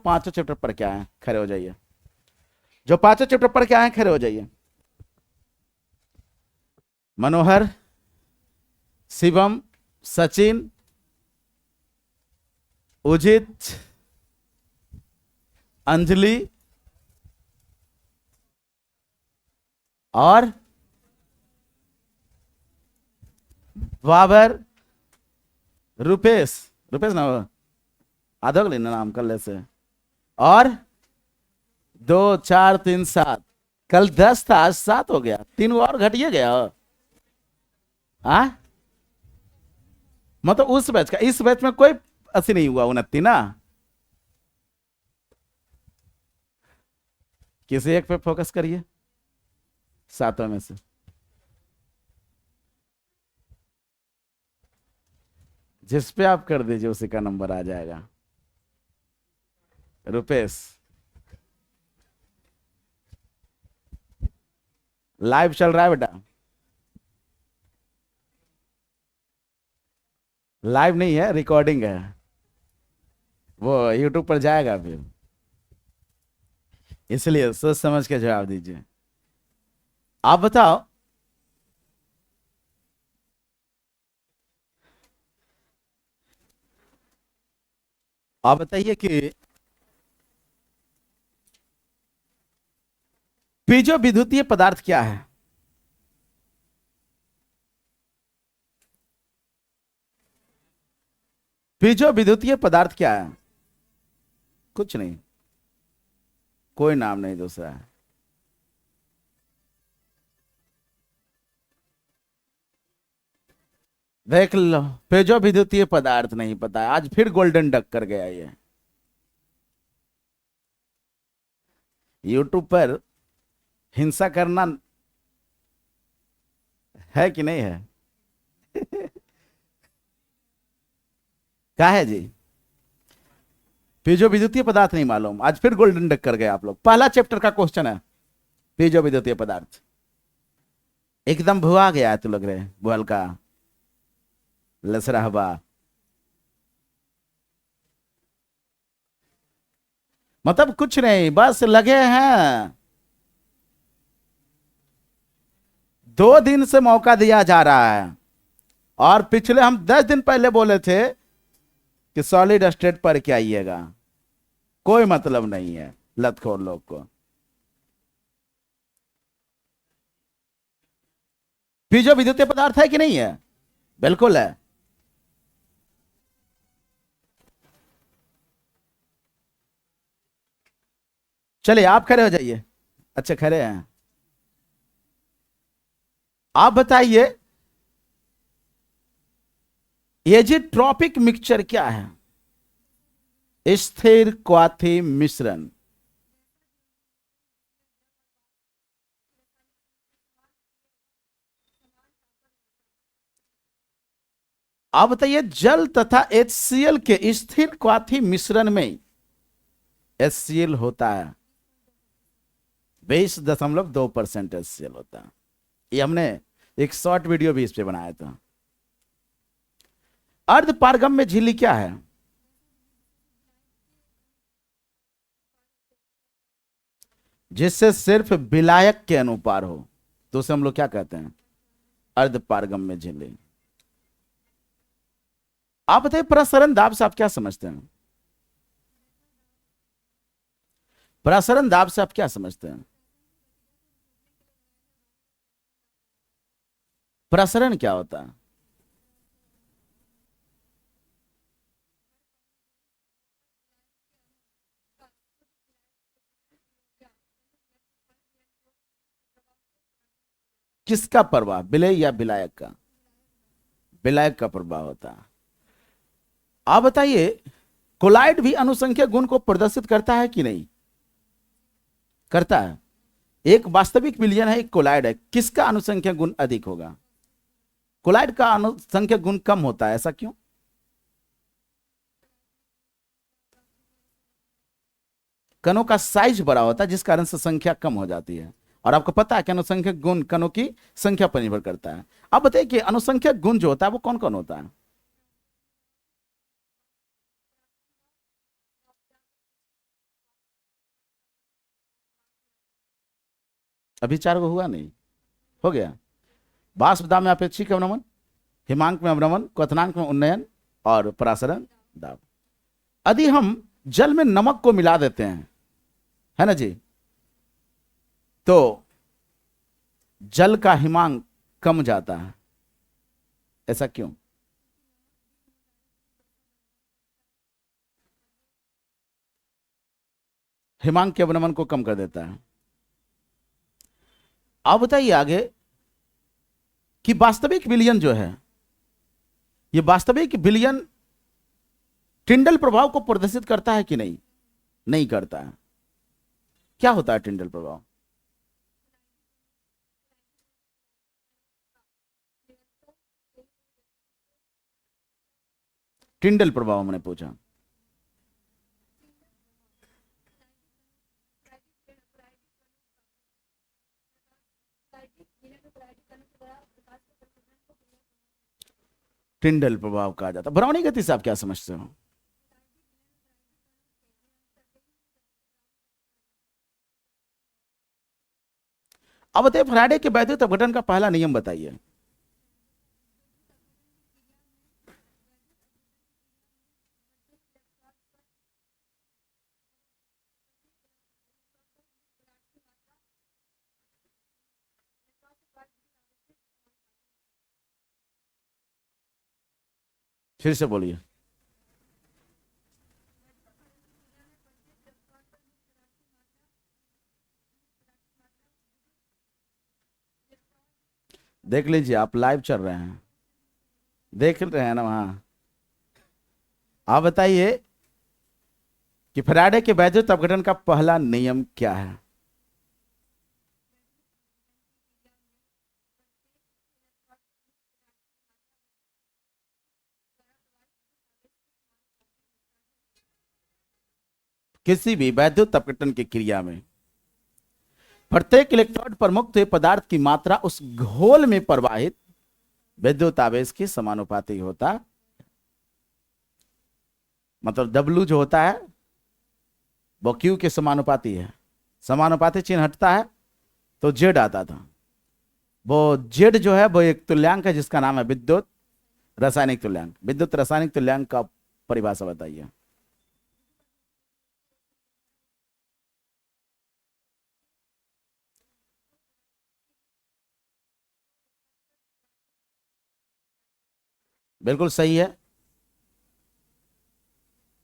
पांचों चैप्टर पढ़ के आए हैं खड़े हो जाइए। जो पांचों चैप्टर पढ़ के आए हैं खड़े हो जाइए। मनोहर, शिवम, सचिन, उजित, अंजलि और बाबर, रुपेश, रुपेश ना हो, आधो के लेना नाम कर ले से। और 2 4 3 7, कल 10 था आज 7 हो गया, 3 और घटिए गया। हाँ, मतलब उस बैच का, इस बैच में कोई ऐसी नहीं हुआ 29 ना। किसी एक पे फोकस करिए सातों में से। जिस पे आप कर दीजिए उसी का नंबर आ जाएगा। रुपेश, लाइव चल रहा है बेटा? लाइव नहीं है, रिकॉर्डिंग है, वो यूट्यूब पर जाएगा फिर, इसलिए सोच समझ के जवाब दीजिए। आप बताओ, आप बताइए कि पीजो विद्युतीय पदार्थ क्या है? पीजो विद्युतीय पदार्थ क्या है? कुछ नहीं, कोई नाम नहीं दूसरा है। देख लो, पीजो विद्युतीय पदार्थ नहीं पता है, आज फिर गोल्डन डक कर गया ये। यूट्यूब पर हिंसा करना है कि नहीं है? क्या है जी? पीजो विद्युतीय पदार्थ नहीं मालूम, आज फिर गोल्डन डक कर गए आप लोग। पहला चैप्टर का क्वेश्चन है पीजो विद्युतीय पदार्थ। एकदम भुआ गया है तू, लग रहे बुहल का लसरा हवा। मतलब कुछ नहीं, बस लगे हैं। 2 दिन से मौका दिया जा रहा है, और पिछले हम 10 दिन पहले बोले थे कि सॉलिड स्टेट पर क्या आइएगा। कोई मतलब नहीं है लतखोर लोग को। पीजो विद्युतीय पदार्थ है कि नहीं है? बिल्कुल है। चलिए आप खड़े हो जाइए। अच्छा खड़े हैं, आप बताइए ये जी ट्रॉपिक मिक्सचर क्या है? स्थिर क्वाथी मिश्रण। आप बताइए जल तथा HCl के स्थिर क्वाथी मिश्रण में HCl होता है 20.2% HCl होता है। ये हमने एक शॉर्ट वीडियो भी इस पे बनाया था। अर्ध पारगम्य झिल्ली क्या है? जिससे सिर्फ विलायक के अनुपार हो, तो उसे हम लोग क्या कहते हैं? अर्ध पारगम्य झिल्ली। आप बताइए प्रसरण दाब से आप क्या समझते हैं? प्रसरण दाब से आप क्या समझते हैं? प्रसरण क्या होता है? किसका प्रभाव, विलेय या विलायक का? विलायक का प्रभाव होता है। आप बताइए कोलाइड भी अनुसंख्यक गुण को प्रदर्शित करता है कि नहीं? करता है। एक वास्तविक विलयन है, एक कोलाइड है, किसका अनुसंख्यक गुण अधिक होगा? कोलाइड का अनुसंख्यक गुण कम होता है, ऐसा क्यों? कणों का साइज बड़ा होता है जिस कारण से संख्या कम हो जाती है। और आपको पता है कि अनुसंख्यक गुण कणों की संख्या पर निर्भर करता है। अब बताइए कि अनुसंख्यक गुण जो होता है वो कौन कौन होता है? अभी 4 को हुआ नहीं, हो गया। बाष्पदाब में अपेक्षिक अवनमन, हिमांक में अवनमन, क्वथनांक में उन्नयन और परासरण दाब। यदि हम जल में नमक को मिला देते हैं, है ना जी, तो जल का हिमांक कम जाता है। ऐसा क्यों? हिमांक के अवनमन को कम कर देता है। आप बताइए आगे कि वास्तविक विलयन जो है, ये वास्तविक विलयन टिंडल प्रभाव को प्रदर्शित करता है कि नहीं? नहीं करता है। क्या होता है टिंडल प्रभाव? टिंडल प्रभाव मैंने पूछा। टिंडल प्रभाव कहा जाता है। ब्राउनी गति से आप क्या समझते हो? अब बताइए फैराडे के वैद्युत अपघटन का पहला नियम बताइए। फिर से बोलिए। देख लीजिए, आप लाइव चल रहे हैं, देख रहे हैं ना वहां। आप बताइए कि फैराडे के वैद्युत अपघटन का पहला नियम क्या है? किसी भी वैद्युत अपघटन की क्रिया में प्रत्येक इलेक्ट्रोड पर मुक्त हुए पदार्थ की मात्रा उस घोल में प्रवाहित विद्युत आवेश के समानुपाती होता, मतलब W जो होता है वो Q के समानुपाती है। समानुपाती चिन्ह हटता है तो Z आता था। वो Z जो है वो एक तुल्यांक है जिसका नाम है विद्युत रासायनिक तुल्यांक। विद्युत रासायनिक तुल्यांक का परिभाषा बताइए। बिल्कुल सही है।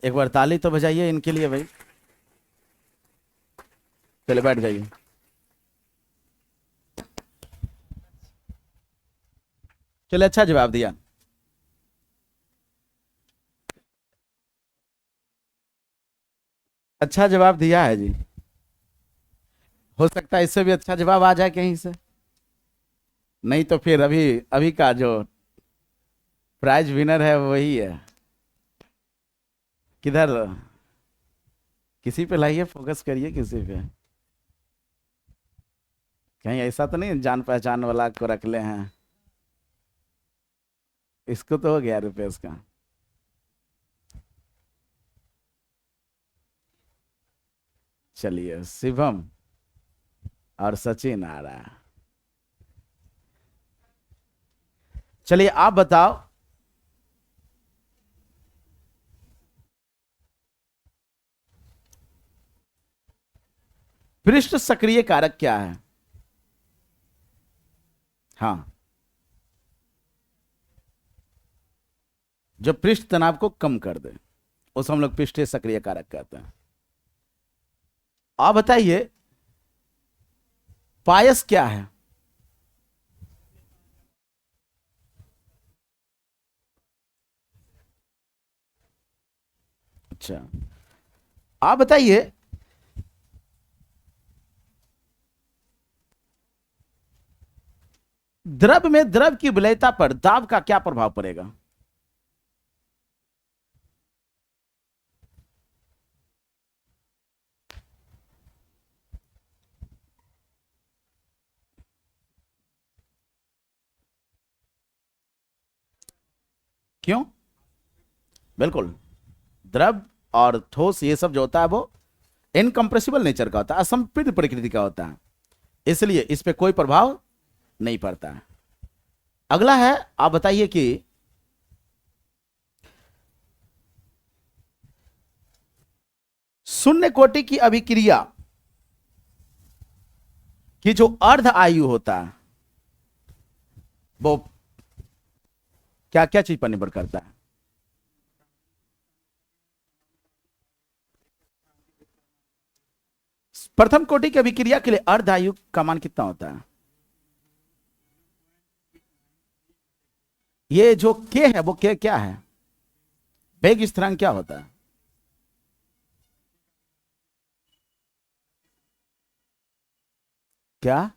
एक बार ताली तो बजाइए इनके लिए भाई। चले बैठ जाइए। चले, अच्छा जवाब दिया। अच्छा जवाब दिया है जी। हो सकता है इससे भी अच्छा जवाब आ जाए कहीं से, नहीं तो फिर अभी अभी का जो प्राइज विनर है वही है। किधर? किसी पे लाइए, फोकस करिए किसी पे। कहीं ऐसा तो नहीं जान पहचान वाला को रख ले हैं? इसको तो हो गया रुपये इसका। चलिए, शिवम और सचिन आ रहा है। चलिए आप बताओ, पृष्ठ सक्रिय कारक क्या है? हाँ, जो पृष्ठ तनाव को कम कर दे उस हम लोग पृष्ठीय सक्रिय कारक कहते हैं। आप बताइए पायस क्या है? अच्छा, आप बताइए द्रव में द्रव की विलयता पर दाब का क्या प्रभाव पड़ेगा? क्यों? बिल्कुल, द्रव और ठोस ये सब जो होता है वो इनकंप्रेसिबल नेचर का होता है, असंपीड्य प्रकृति का होता है। इसलिए इस पे कोई प्रभाव नहीं पड़ता है। अगला है, आप बताइए कि शून्य कोटि की अभिक्रिया की जो अर्ध आयु होता है वो क्या क्या चीज पर निर्भर करता है? प्रथम कोटि की अभिक्रिया के लिए अर्ध आयु का मान कितना होता है? ये जो के है वो के क्या है? वेग स्थिरांक क्या होता है? क्या?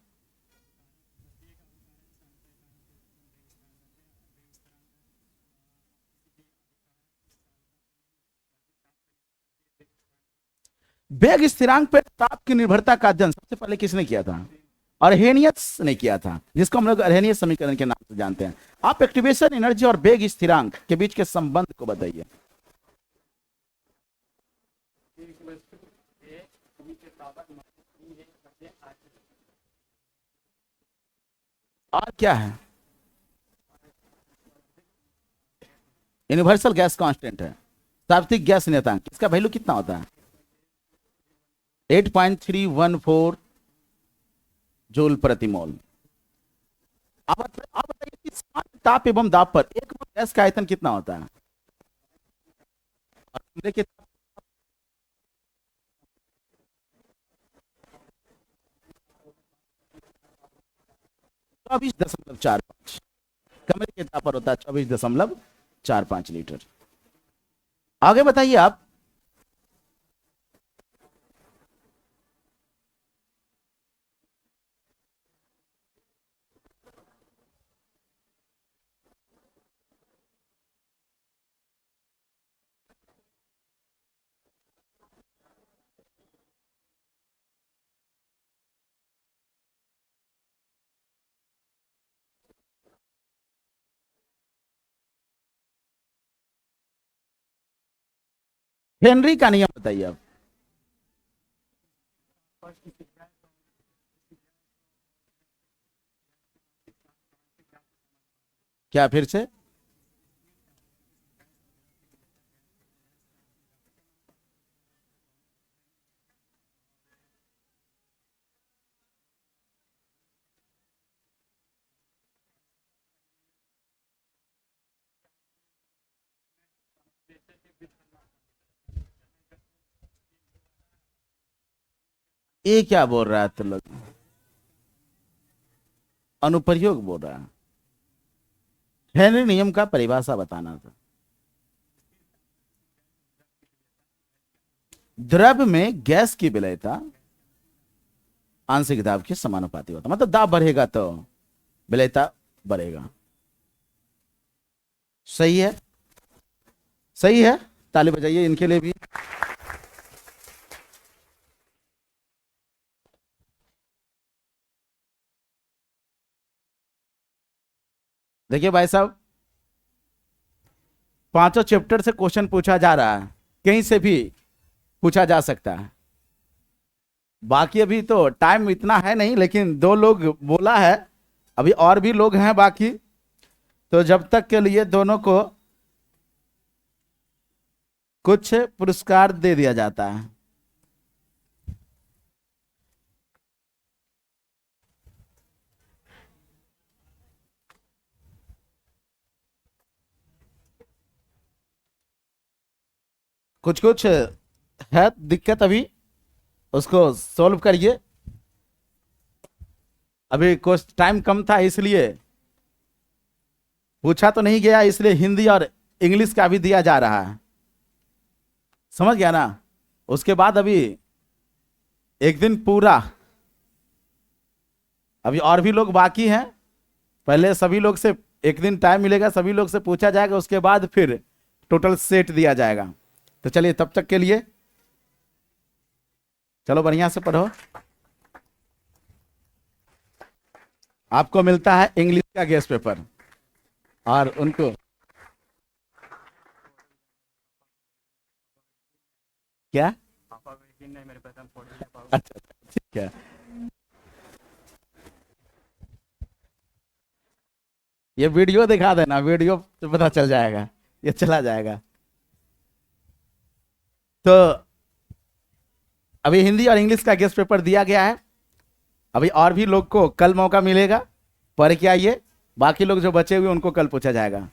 वेग स्थिरांक पे ताप की निर्भरता का अध्ययन सबसे पहले किसने किया था? अर्हेनियस ने किया था, जिसको हम लोग अर्हेनियस समीकरण के नाम से जानते हैं। आप एक्टिवेशन एनर्जी और वेग स्थिरांक के बीच के संबंध को बताइए। और क्या है? यूनिवर्सल गैस कांस्टेंट है। सार्वत्रिक गैस नियतांक, इसका वैल्यू कितना होता है? 8.314 जूल प्रति मोल। आप बताइए कि समान ताप एवं दाब पर एक मोल गैस का आयतन कितना होता है? और कमरे के 24.45, कमरे के ताप पर होता है 24.45 लीटर। आगे बताइए आप। हेनरी का नियम बताइए आप। क्या फिर से? ये क्या बोल रहा है तो लोग? अनुप्रयोग बोल रहा है। हेनरी नियम का परिभाषा बताना था। द्रव्य में गैस की विलयता आंशिक दाब के समानुपाती होता, मतलब दाब बढ़ेगा तो विलयता बढ़ेगा। सही है, सही है। ताली बजाइए इनके लिए भी। देखिए भाई साहब, पांचों चैप्टर से क्वेश्चन पूछा जा रहा है, कहीं से भी पूछा जा सकता है। बाकी अभी तो टाइम इतना है नहीं, लेकिन दो लोग बोला है, अभी और भी लोग हैं बाकी, तो जब तक के लिए दोनों को कुछ पुरस्कार दे दिया जाता है। कुछ कुछ है दिक्कत अभी, उसको सॉल्व करिए। अभी कुछ टाइम कम था इसलिए पूछा तो नहीं गया, इसलिए हिंदी और इंग्लिश का भी दिया जा रहा है। समझ गया ना? उसके बाद अभी एक दिन पूरा, अभी और भी लोग बाकी हैं। पहले सभी लोग से एक दिन टाइम मिलेगा, सभी लोग से पूछा जाएगा, उसके बाद फिर टोटल सेट दिया जाएगा। तो चलिए, तब तक के लिए चलो बढ़िया से पढ़ो। आपको मिलता है इंग्लिश का गेस्ट पेपर, और उनको क्या? अच्छा, ठीक है। ये वीडियो दिखा देना, वीडियो तो पता चल जाएगा, ये चला जाएगा। तो अभी हिंदी और इंग्लिश का गेस्ट पेपर दिया गया है। अभी और भी लोग को कल मौका मिलेगा, पढ़ के आइए। बाकी लोग जो बचे हुए उनको कल पूछा जाएगा।